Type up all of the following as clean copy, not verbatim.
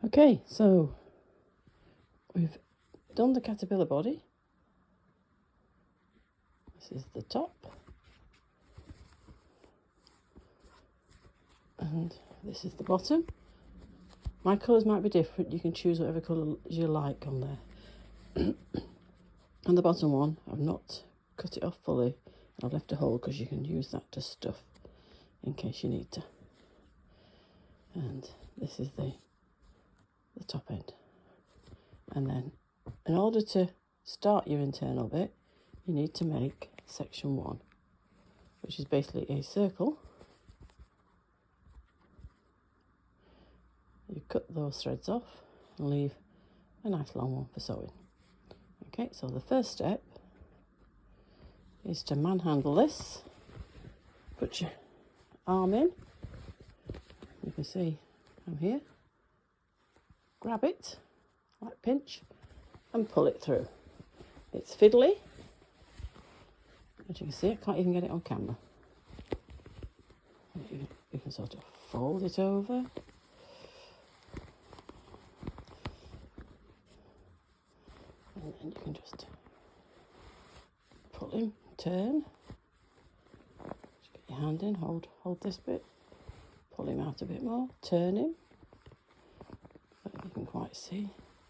Okay, so we've done the caterpillar body. This is the top. And this is the bottom. My colours might be different. You can choose whatever colour you like on there. And the bottom one, I've not cut it off fully. I've left a hole because you can use that to stuff in case you need to. And this is the top end. And then in order to start your internal bit, you need to make section 1, which is basically a circle. You cut those threads off and leave a nice long one for sewing. Okay, so the first step is to manhandle this. Put your arm in. You can see I'm here. Grab it, like pinch, and pull it through. It's fiddly. As you can see, I can't even get it on camera. You can sort of fold it over. And then you can just pull him, turn. Just get your hand in, hold this bit. Pull him out a bit more, turn him. But you can quite see.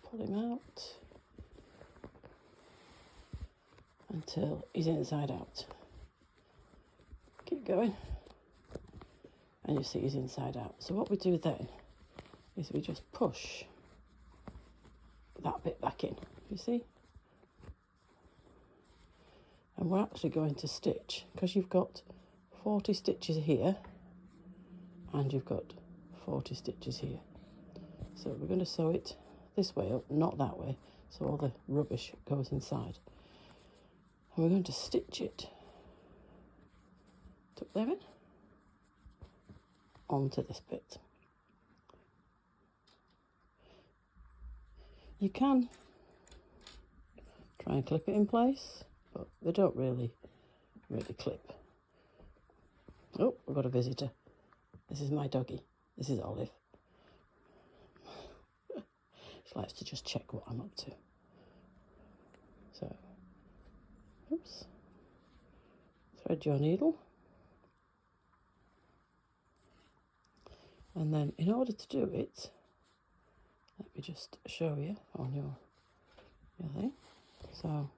Pull him out until he's inside out. Keep going. And you see he's inside out. So what we do then is we just push that bit back in, you see? And we're actually going to stitch, because you've got 40 stitches here and you've got 40 stitches here. So we're going to sew it this way up, not that way, so all the rubbish goes inside. And we're going to stitch it, tuck there in, onto this bit. You can try and clip it in place, but they don't really clip. Oh, we've got a visitor. This is my doggy. This is Olive. She likes to just check what I'm up to. So, oops. Thread your needle. And then in order to do it, let me just show you on your thing. So,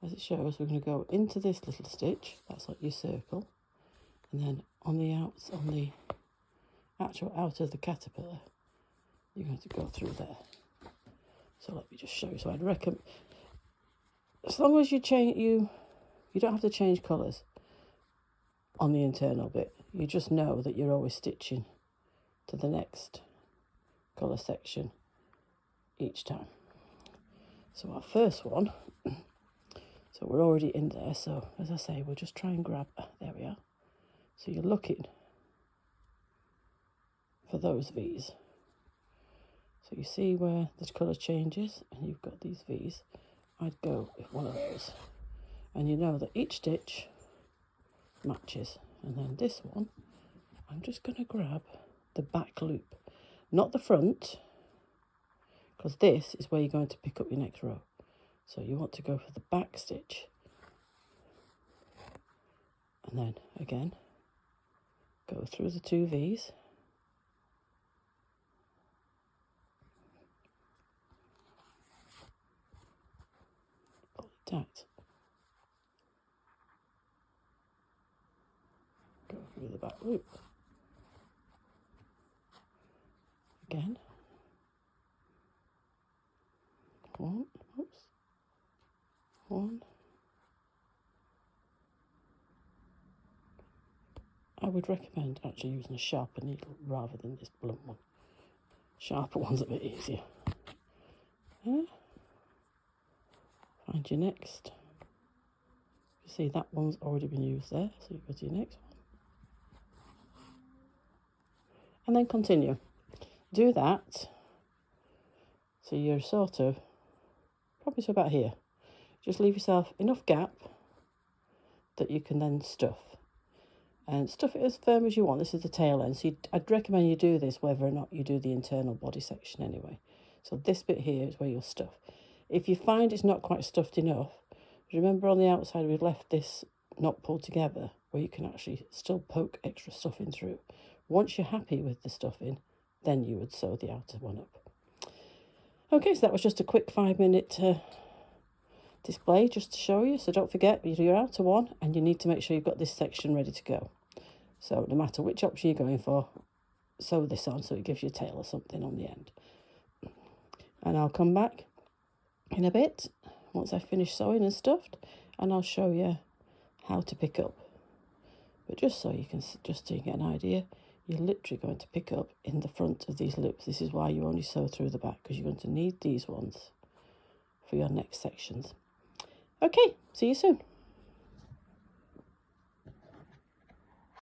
as it shows, we're going to go into this little stitch. That's like your circle. And then on the actual out of the caterpillar, you're going to go through there. So let me just show you. So I'd recommend, as long as you change, you don't have to change colours on the internal bit. You just know that you're always stitching to the next colour section each time. So our first one, so we're already in there. So as I say, we'll just try and grab, there we are. So you're looking for those V's. So you see where the colour changes and you've got these V's. I'd go with one of those. And you know that each stitch matches. And then this one, I'm just going to grab the back loop, not the front, because this is where you're going to pick up your next row. So you want to go for the back stitch. And then again, go through the 2 V's. Pull it tight. Go through the back loop. Again. One. I would recommend actually using a sharper needle rather than this blunt one. Sharper one's a bit easier. Yeah. Find your next. You see that one's already been used there, so you go to your next one. And then continue. Do that. So you're sort of, probably to about here. Just leave yourself enough gap that you can then stuff. and stuff it as firm as you want. This is the tail end, so I'd recommend you do this whether or not you do the internal body section anyway. So this bit here is where you'll stuff. If you find it's not quite stuffed enough, remember on the outside we've left this not pulled together where you can actually still poke extra stuffing through. Once you're happy with the stuffing, then you would sew the outer one up. Okay, so that was just a quick 5-minute display just to show you. So don't forget, you do your outer one and you need to make sure you've got this section ready to go. So no matter which option you're going for, sew this on so it gives you a tail or something on the end. And I'll come back in a bit once I've finished sewing and stuffed, and I'll show you how to pick up. But just so you can get an idea, you're literally going to pick up in the front of these loops. This is why you only sew through the back, because you're going to need these ones for your next sections. Okay, see you soon.